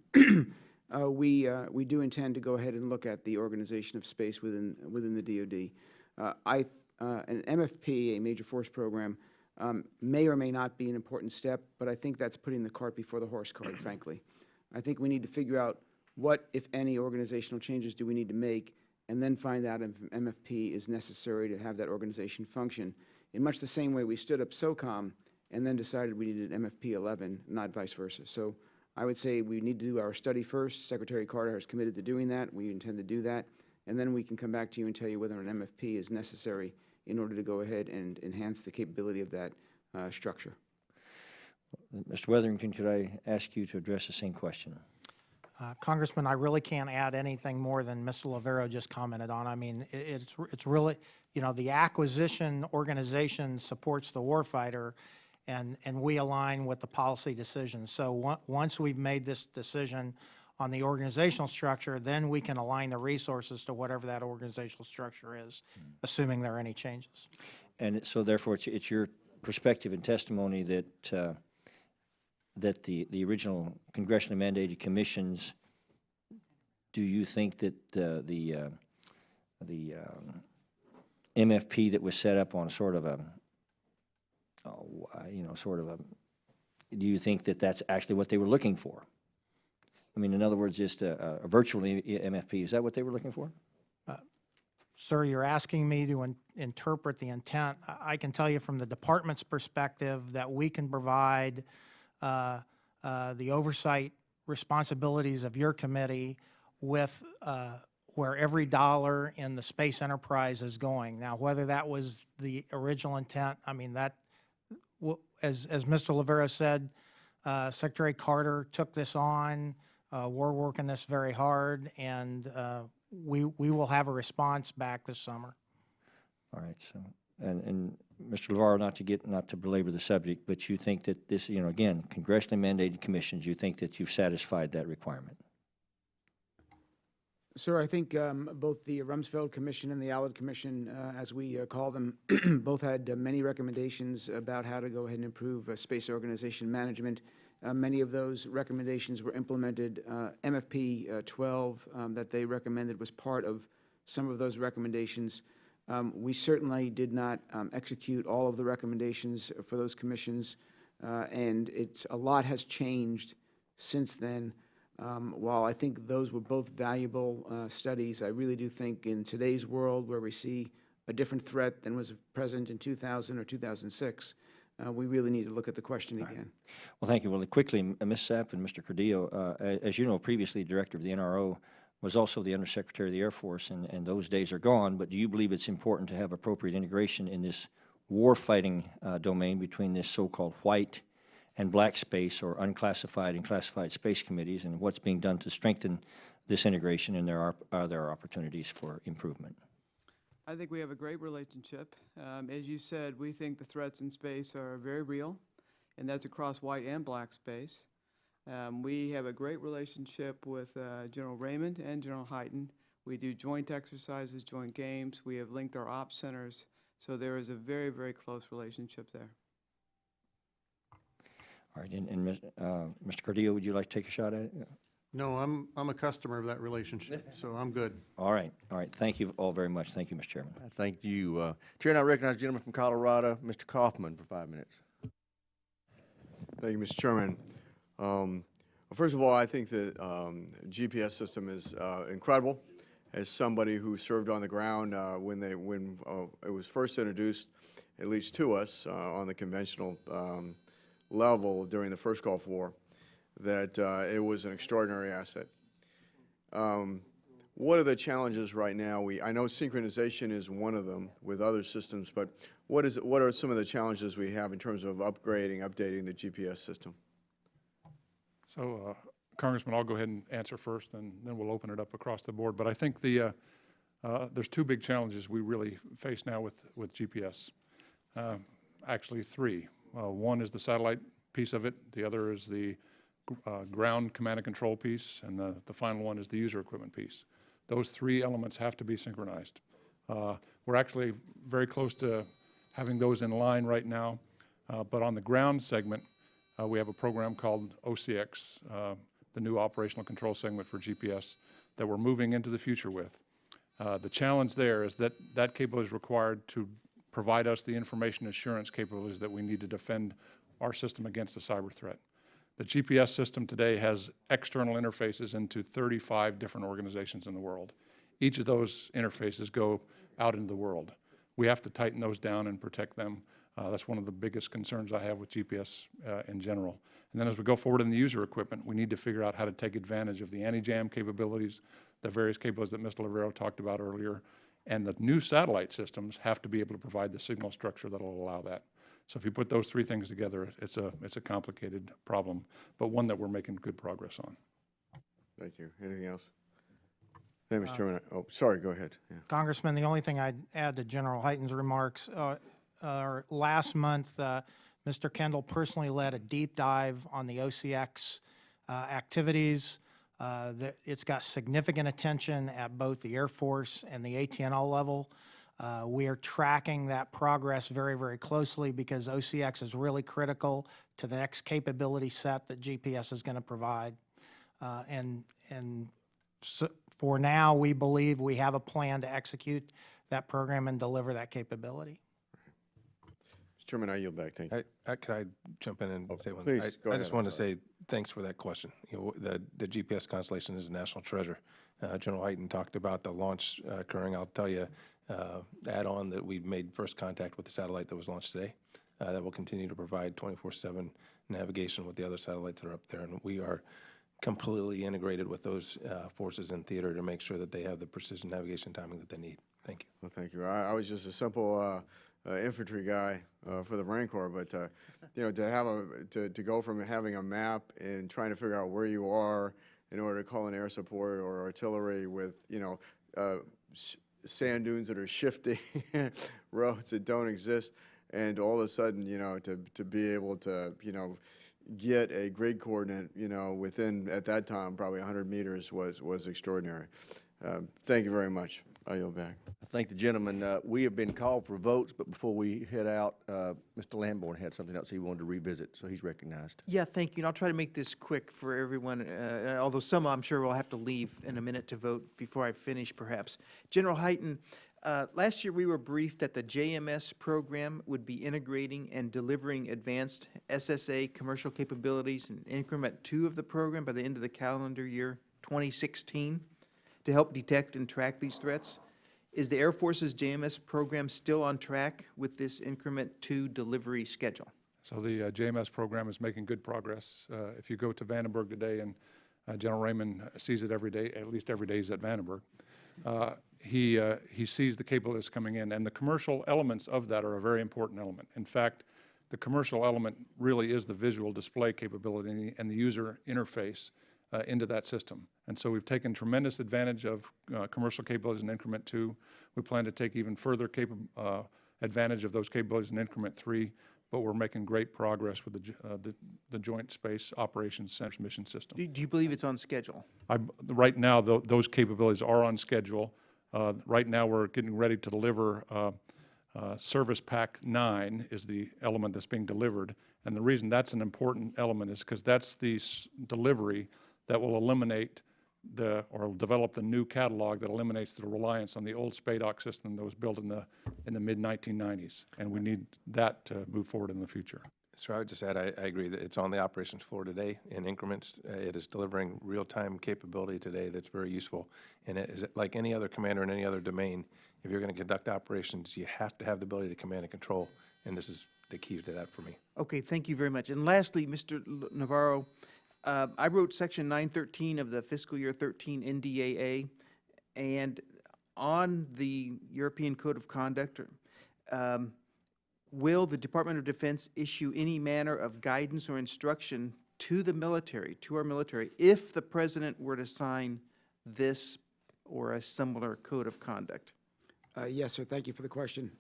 we do intend to go ahead and look at the organization of space within the DoD. An MFP, a major force program, may or may not be an important step, but I think that's putting the cart before the horse, quite frankly. I think we need to figure out what, if any, organizational changes do we need to make, and then find out if MFP is necessary to have that organization function. In much the same way we stood up SOCOM and then decided we needed MFP 11, not vice versa. So I would say we need to do our study first. Secretary Carter has committed to doing that. We intend to do that. And then we can come back to you and tell you whether an MFP is necessary in order to go ahead and enhance the capability of that structure. Mr. Wetherington, could I ask you to address the same question? Congressman, I really can't add anything more than Mr. Lavarro just commented on. I mean, it's really, you know, the acquisition organization supports the warfighter, and we align with the policy decisions. So once we've made this decision on the organizational structure, then we can align the resources to whatever that organizational structure is, assuming there are any changes. And so therefore, it's your perspective and testimony that that the original congressionally mandated commissions do you think that the MFP that was set up on sort of a, do you think that that's actually what they were looking for? I mean, in other words, just a virtual MFP, is that what they were looking for? Sir, you're asking me to interpret the intent. I can tell you from the department's perspective that we can provide the oversight responsibilities of your committee with where every dollar in the space enterprise is going. Now, whether that was the original intent, I mean, that, as Mr. Lavera said, Secretary Carter took this on. We're working this very hard, and we will have a response back this summer. All right, so, and Mr. LeVar, not to belabor the subject, but you think that this, again, congressionally mandated commissions, you think that you've satisfied that requirement? Sir, I think both the Rumsfeld Commission and the Allard Commission, as we call them, both had many recommendations about how to go ahead and improve space organization management. Many of those recommendations were implemented. MFP 12 that they recommended was part of some of those recommendations. We certainly did not execute all of the recommendations for those commissions, and a lot has changed since then. While I think those were both valuable studies, I really do think in today's world where we see a different threat than was present in 2000 or 2006, we really need to look at the question again. Well, thank you. Well, quickly, Ms. Sapp and Mr. Cordillo, as you know, previously director of the NRO, was also the Undersecretary of the Air Force, and those days are gone, but do you believe it's important to have appropriate integration in this warfighting domain between this so-called white and black space or unclassified and classified space committees, and what's being done to strengthen this integration, and there are opportunities for improvement? I think we have a great relationship. As you said, we think the threats in space are very real, and that's across white and black space. We have a great relationship with General Raymond and General Hyten. We do joint exercises, joint games. We have linked our ops centers, so there is a very, very close relationship there. All right, and Mr. Cordillo, would you like to take a shot at it? No, I'm a customer of that relationship, so I'm good. All right. Thank you all very much. Thank you, Mr. Chairman. Thank you. Chair, and I recognize the gentleman from Colorado, Mr. Kaufman, for 5 minutes. Thank you, Mr. Chairman. First of all, I think the GPS system is incredible. As somebody who served on the ground when it was first introduced, at least to us on the conventional level during the first Gulf War, that it was an extraordinary asset. What are the challenges right now? I know synchronization is one of them with other systems, but what are some of the challenges we have in terms of updating the GPS system? So, Congressman, I'll go ahead and answer first, and then we'll open it up across the board. But I think there's two big challenges we really face now with GPS. Actually, three. One is the satellite piece of it. The other is the ground command and control piece, and the final one is the user equipment piece. Those three elements have to be synchronized. We're actually very close to having those in line right now, but on the ground segment, we have a program called OCX, the new operational control segment for GPS, that we're moving into the future with. The challenge there is that that capability is required to provide us the information assurance capabilities that we need to defend our system against a cyber threat. The GPS system today has external interfaces into 35 different organizations in the world. Each of those interfaces go out into the world. We have to tighten those down and protect them. That's one of the biggest concerns I have with GPS in general. And then as we go forward in the user equipment, we need to figure out how to take advantage of the anti-jam capabilities, the various capabilities that Mr. Lavera talked about earlier, and the new satellite systems have to be able to provide the signal structure that will allow that. So if you put those three things together, it's a complicated problem, but one that we're making good progress on. Thank you. Anything else? Thank you, Mr. Chairman. Oh, sorry, go ahead. Yeah. Congressman, the only thing I'd add to General Hyten's remarks, last month, Mr. Kendall personally led a deep dive on the OCX activities. It's got significant attention at both the Air Force and the ATNL level. We are tracking that progress very, very closely because OCX is really critical to the next capability set that GPS is going to provide. And For now, we believe we have a plan to execute that program and deliver that capability. Mr. Chairman, I yield back. Thank you. Could I jump in and say one? please, go I ahead, just I'm want to sorry. say thanks for that question. You know, the GPS constellation is a national treasure. General Hyten talked about the launch occurring. I'll tell you, add on that we've made first contact with the satellite that was launched today. That will continue to provide 24/7 navigation with the other satellites that are up there, and we are completely integrated with those forces in theater to make sure that they have the precision navigation timing that they need. Thank you. Well, thank you. I was just a simple infantry guy for the Marine Corps, but you know, to have to go from having a map and trying to figure out where you are in order to call in air support or artillery with, you know, sand dunes that are shifting, roads that don't exist, and all of a sudden, you know, to be able to, you know, get a grid coordinate, you know, within, at that time, probably 100 meters was extraordinary. Thank you very much. I yield back. I thank the gentleman. We have been called for votes, but before we head out, Mr. Lamborn had something else he wanted to revisit, so he's recognized. Yeah, thank you. And I'll try to make this quick for everyone, although some I'm sure will have to leave in a minute to vote before I finish, perhaps. General Hyten, last year we were briefed that the JMS program would be integrating and delivering advanced SSA commercial capabilities in increment 2 of the program by the end of the calendar year 2016 to help detect and track these threats. Is the Air Force's JMS program still on track with this increment 2 delivery schedule? So the JMS program is making good progress. If you go to Vandenberg today, and General Raymond sees it every day, at least every day he's at Vandenberg, he sees the capabilities coming in, and the commercial elements of that are a very important element. In fact, the commercial element really is the visual display capability and the user interface into that system. And so we've taken tremendous advantage of commercial capabilities in increment 2. We plan to take even further advantage of those capabilities in increment 3, but we're making great progress with the Joint Space Operations Center mission system. Do you believe it's on schedule? Right now, those capabilities are on schedule. Right now, we're getting ready to deliver Service Pack 9 is the element that's being delivered. And the reason that's an important element is because that's the delivery that will eliminate or develop the new catalog that eliminates the reliance on the old SPADOC system that was built in the mid-1990s. And we need that to move forward in the future. So I would just add, I agree that it's on the operations floor today in increments. It is delivering real-time capability today that's very useful. And it is like any other commander in any other domain, if you're going to conduct operations, you have to have the ability to command and control. And this is the key to that for me. Okay, thank you very much. And lastly, Mr. Navarro, I wrote section 913 of the fiscal year 13 NDAA, and on the European Code of Conduct, will the Department of Defense issue any manner of guidance or instruction to the military, to our military, if the President were to sign this or a similar code of conduct? Yes, sir. Thank you for the question.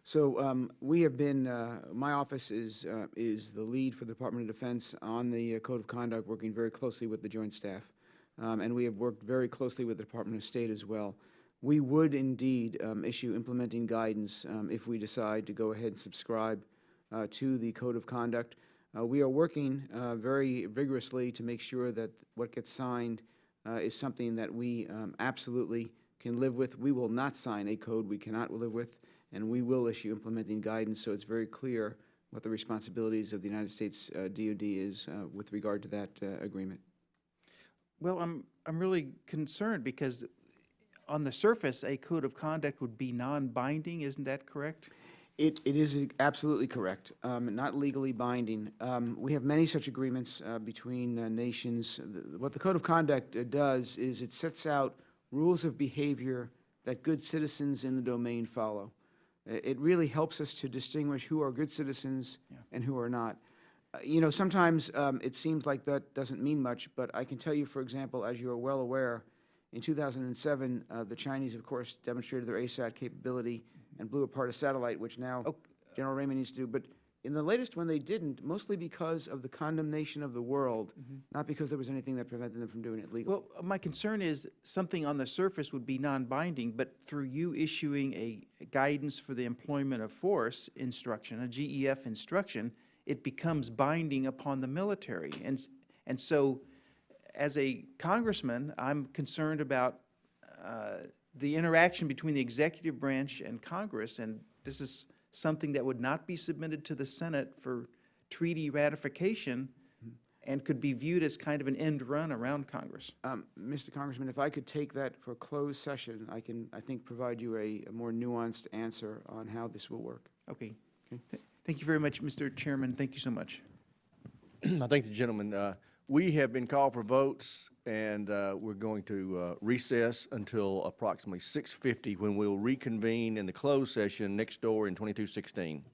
So we have been, my office is the lead for the Department of Defense on the Code of Conduct, working very closely with the Joint Staff. And we have worked very closely with the Department of State as well. We would indeed issue implementing guidance if we decide to go ahead and subscribe to the Code of Conduct. We are working very vigorously to make sure that what gets signed is something that we absolutely can live with. We will not sign a code we cannot live with, and we will issue implementing guidance so it's very clear what the responsibilities of the United States DoD is with regard to that agreement. Well, I'm really concerned because on the surface, a code of conduct would be non-binding. Isn't that correct? It is absolutely correct, not legally binding. We have many such agreements between nations. What the Code of Conduct does is it sets out rules of behavior that good citizens in the domain follow. It really helps us to distinguish who are good citizens and who are not. You know, sometimes it seems like that doesn't mean much, but I can tell you, for example, as you are well aware, in 2007, the Chinese, of course, demonstrated their ASAT capability and blew apart a satellite, which now General Raymond needs to do. But in the latest one, they didn't, mostly because of the condemnation of the world, not because there was anything that prevented them from doing it legally. Well, my concern is something on the surface would be non-binding, but through you issuing a guidance for the employment of force instruction, a GEF instruction, it becomes binding upon the military. And so as a congressman, I'm concerned about the interaction between the executive branch and Congress, and this is something that would not be submitted to the Senate for treaty ratification and could be viewed as kind of an end run around Congress. Mr. Congressman, if I could take that for closed session, I can, I think, provide you a more nuanced answer on how this will work. Okay. Thank you very much, Mr. Chairman. Thank you so much. I thank the gentleman. We have been called for votes, and we're going to recess until approximately 6:50, when we'll reconvene in the closed session next door in 2216.